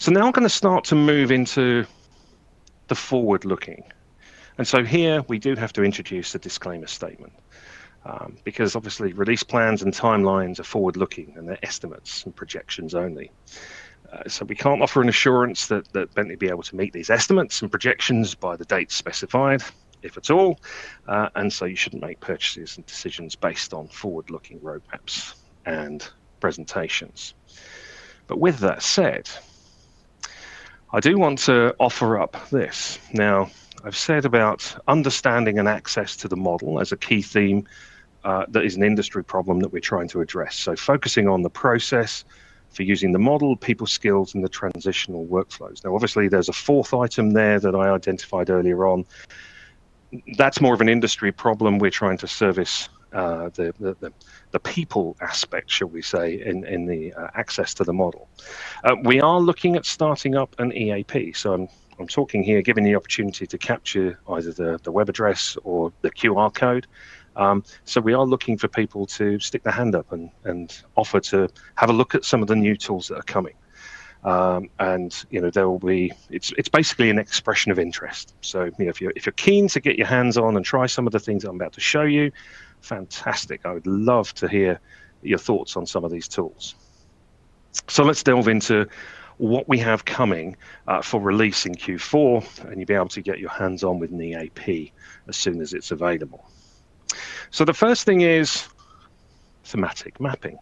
So now I'm going to start to move into the forward-looking. And so here we do have to introduce a disclaimer statement. Because obviously release plans and timelines are forward-looking and they're estimates and projections only. So we can't offer an assurance that Bentley will be able to meet these estimates and projections by the dates specified, if at all. And so you shouldn't make purchases and decisions based on forward-looking roadmaps and presentations. But with that said, I do want to offer up this. Now, I've said about understanding and access to the model as a key theme that is an industry problem that we're trying to address. So focusing on the process for using the model, people skills, and the transitional workflows. Now, obviously, there's a fourth item there that I identified earlier on. That's more of an industry problem. We're trying to service the people aspect, shall we say, in the access to the model. We are looking at starting up an EAP. So I'm talking here, giving the opportunity to capture either the web address or the QR code. So we are looking for people to stick their hand up and offer to have a look at some of the new tools that are coming. And there will be, it's basically an expression of interest. So if you're keen to get your hands on and try some of the things I'm about to show you, fantastic. I would love to hear your thoughts on some of these tools. So let's delve into what we have coming for release in Q4, and you'll be able to get your hands on with an EAP as soon as it's available. So the first thing is thematic mapping.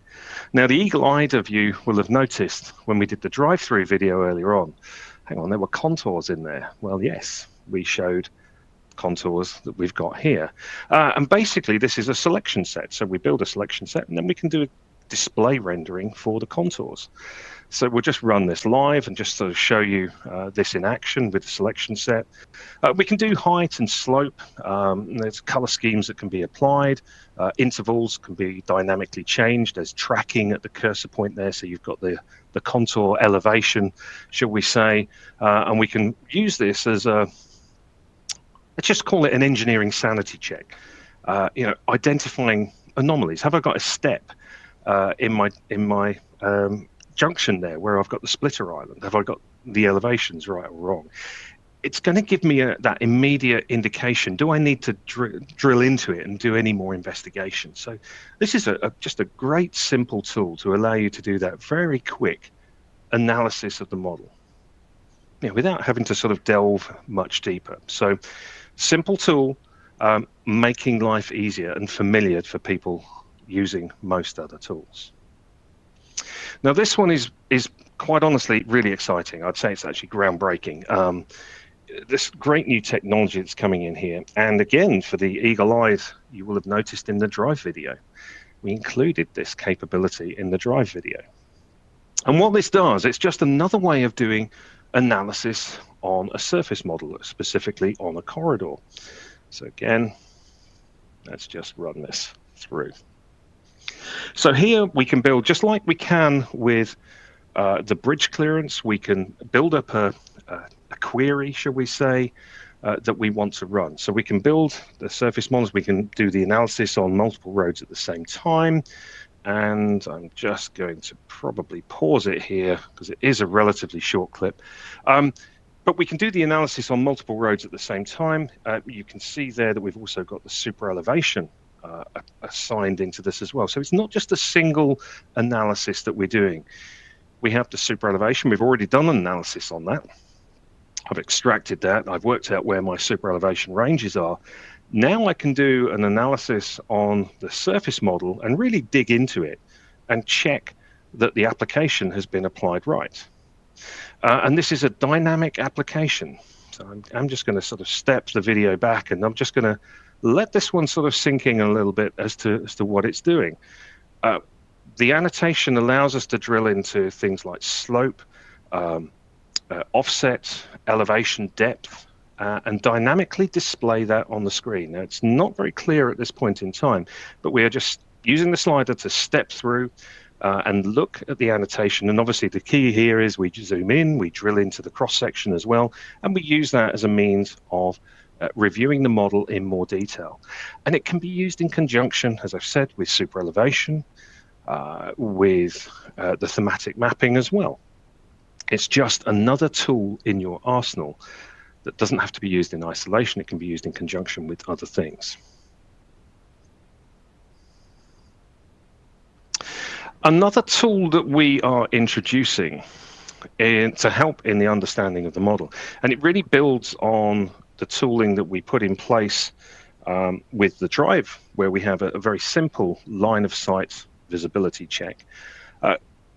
Now, the eagle-eyed of you will have noticed when we did the drive-through video earlier on, hang on, there were contours in there. Well, yes, we showed contours that we've got here. And basically, this is a selection set. So we build a selection set, and then we can do a display rendering for the contours. So we'll just run this live and just sort of show you this in action with the selection set. We can do height and slope. There's color schemes that can be applied. Intervals can be dynamically changed. There's tracking at the cursor point there. So you've got the contour elevation, shall we say. And we can use this as let's just call it an engineering sanity check. Identifying anomalies. Have I got a step in my junction there where I've got the splitter island? Have I got the elevations right or wrong? It's going to give me that immediate indication. Do I need to drill into it and do any more investigation? So this is just a great simple tool to allow you to do that very quick analysis of the model, without having to sort of delve much deeper. So simple tool, making life easier and familiar for people using most other tools. Now, this one is quite honestly really exciting. I'd say it's actually groundbreaking. This great new technology that's coming in here. And again, for the eagle-eyed, you will have noticed in the drive video, we included this capability in the drive video. And what this does, it's just another way of doing analysis on a surface model, specifically on a corridor. So again, let's just run this through. So here we can build, just like we can with the bridge clearance, we can build up a query, shall we say, that we want to run. So we can build the surface models, we can do the analysis on multiple roads at the same time. And I'm just going to probably pause it here because it is a relatively short clip. But we can do the analysis on multiple roads at the same time. You can see there that we've also got the super elevation assigned into this as well. So it's not just a single analysis that we're doing. We have the super elevation. We've already done an analysis on that. I've extracted that. I've worked out where my super elevation ranges are. Now I can do an analysis on the surface model and really dig into it and check that the application has been applied right. And this is a dynamic application. So I'm just going to sort of step the video back, and I'm just going to let this one sort of sink in a little bit as to what it's doing. The annotation allows us to drill into things like slope, offset, elevation, depth, and dynamically display that on the screen. Now, it's not very clear at this point in time, but we are just using the slider to step through and look at the annotation. And obviously the key here is we zoom in, we drill into the cross-section as well, and we use that as a means of reviewing the model in more detail. And it can be used in conjunction, as I've said, with super elevation, with the thematic mapping as well. It's just another tool in your arsenal that doesn't have to be used in isolation. It can be used in conjunction with other things. Another tool that we are introducing to help in the understanding of the model, and it really builds on the tooling that we put in place with the drive, where we have a very simple line of sight visibility check,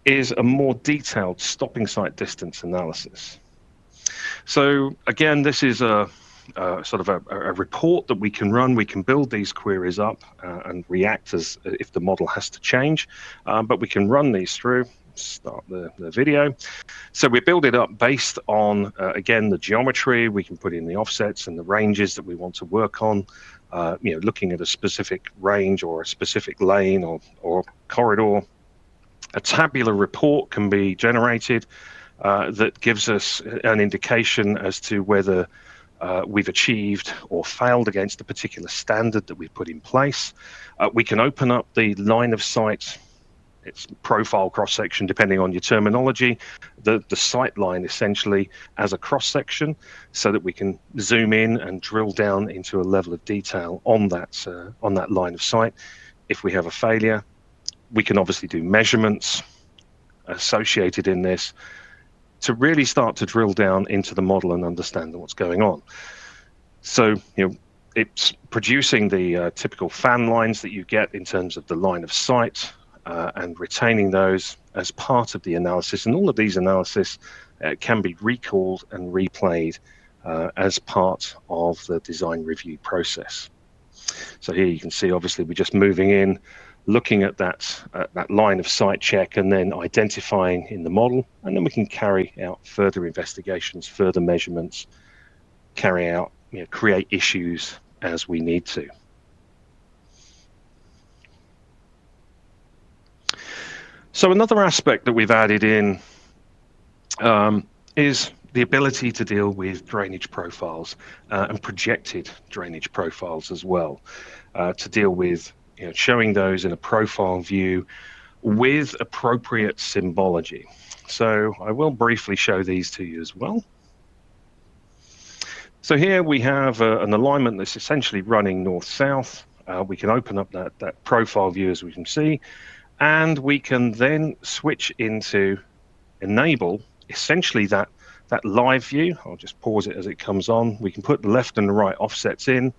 is a more detailed stopping sight distance analysis. So again, this is a sort of a report that we can run. We can build these queries up and react as if the model has to change, but we can run these through. Start the video. So we build it up based on, again, the geometry. We can put in the offsets and the ranges that we want to work on, looking at a specific range or a specific lane or corridor. A tabular report can be generated that gives us an indication as to whether we've achieved or failed against a particular standard that we've put in place. We can open up the line of sight, its profile cross-section, depending on your terminology, the sight line essentially as a cross-section, so that we can zoom in and drill down into a level of detail on that line of sight. If we have a failure, we can obviously do measurements associated in this to really start to drill down into the model and understand what's going on. So, it's producing the typical fan lines that you get in terms of the line of sight and retaining those as part of the analysis. And all of these analysis can be recalled and replayed as part of the design review process. So here you can see, obviously, we're just moving in, looking at that line of sight check, and then identifying in the model, and then we can carry out further investigations, further measurements, create issues as we need to. So another aspect that we've added in is the ability to deal with drainage profiles and projected drainage profiles as well, to deal with showing those in a profile view with appropriate symbology. So I will briefly show these to you as well. So here we have an alignment that's essentially running north-south. We can open up that profile view, as we can see, and we can then switch into enable essentially that live view. I'll just pause it as it comes on. We can put the left and the right offsets in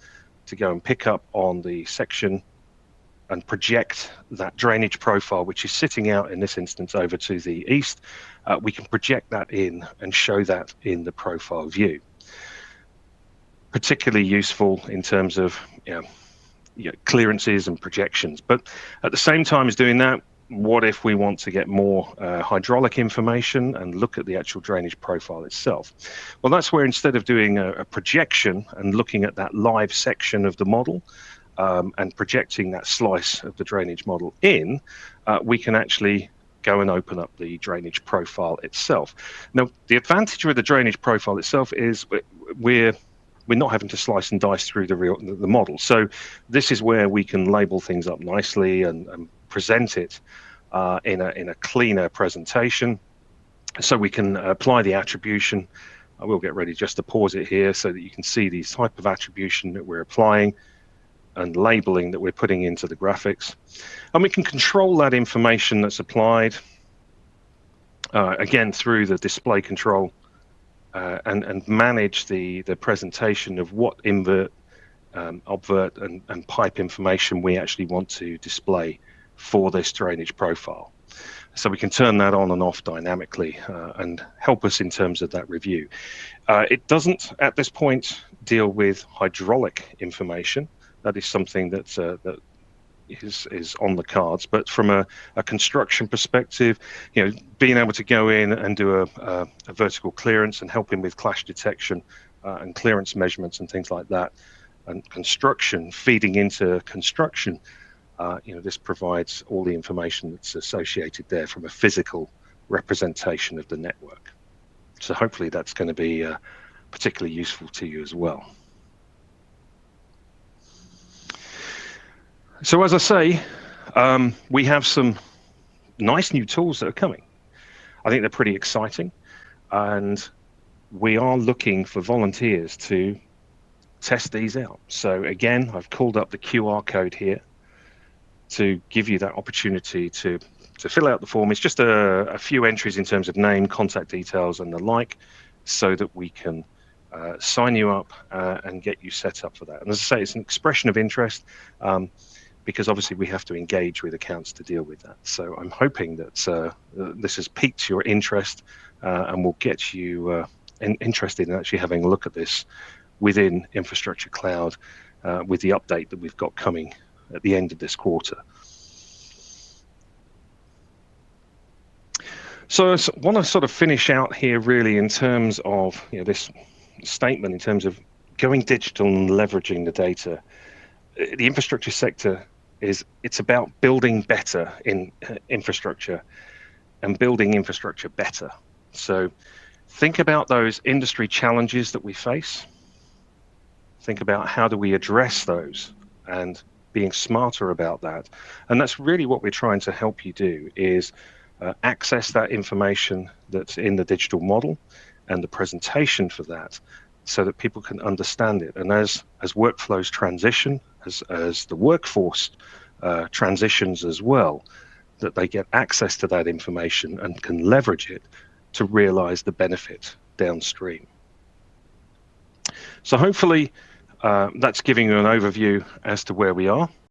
to go and pick up on the section and project that drainage profile, which is sitting out in this instance over to the east. We can project that in and show that in the profile view. Particularly useful in terms of clearances and projections. But at the same time as doing that, what if we want to get more hydraulic information and look at the actual drainage profile itself? Well, that's where, instead of doing a projection and looking at that live section of the model and projecting that slice of the drainage model in, we can actually go and open up the drainage profile itself. Now, the advantage with the drainage profile itself is we're not having to slice and dice through the model. So this is where we can label things up nicely and present it in a cleaner presentation. So we can apply the attribution. I will get ready just to pause it here so that you can see the type of attribution that we're applying and labeling that we're putting into the graphics. And we can control that information that's applied, again, through the display control, and manage the presentation of what invert, obvert, and pipe information we actually want to display for this drainage profile. So we can turn that on and off dynamically and help us in terms of that review. It doesn't, at this point, deal with hydraulic information. That is something that is on the cards. But from a construction perspective, being able to go in and do a vertical clearance and helping with clash detection and clearance measurements and things like that, and construction, feeding into construction, this provides all the information that's associated there from a physical representation of the network. So hopefully that's going to be particularly useful to you as well. So as I say, we have some nice new tools that are coming. I think they're pretty exciting. and we are looking for volunteers to test these out. So again, I've called up the QR code here to give you that opportunity to fill out the form. It's just a few entries in terms of name, contact details, and the like, so that we can sign you up and get you set up for that. And as I say, it's an expression of interest, because obviously we have to engage with accounts to deal with that. So I'm hoping that this has piqued your interest and will get you interested in actually having a look at this within Infrastructure Cloud with the update that we've got coming at the end of this quarter. So I want to sort of finish out here really in terms of this statement in terms of going digital and leveraging the data. The infrastructure sector it's about building better in infrastructure and building infrastructure better. So think about those industry challenges that we face. Think about how do we address those and being smarter about that. And that's really what we're trying to help you do, is access that information that's in the digital model and the presentation for that, so that people can understand it. And as workflows transition, as the workforce transitions as well, that they get access to that information and can leverage it to realize the benefit downstream. So hopefully that's giving you an overview as to where we are.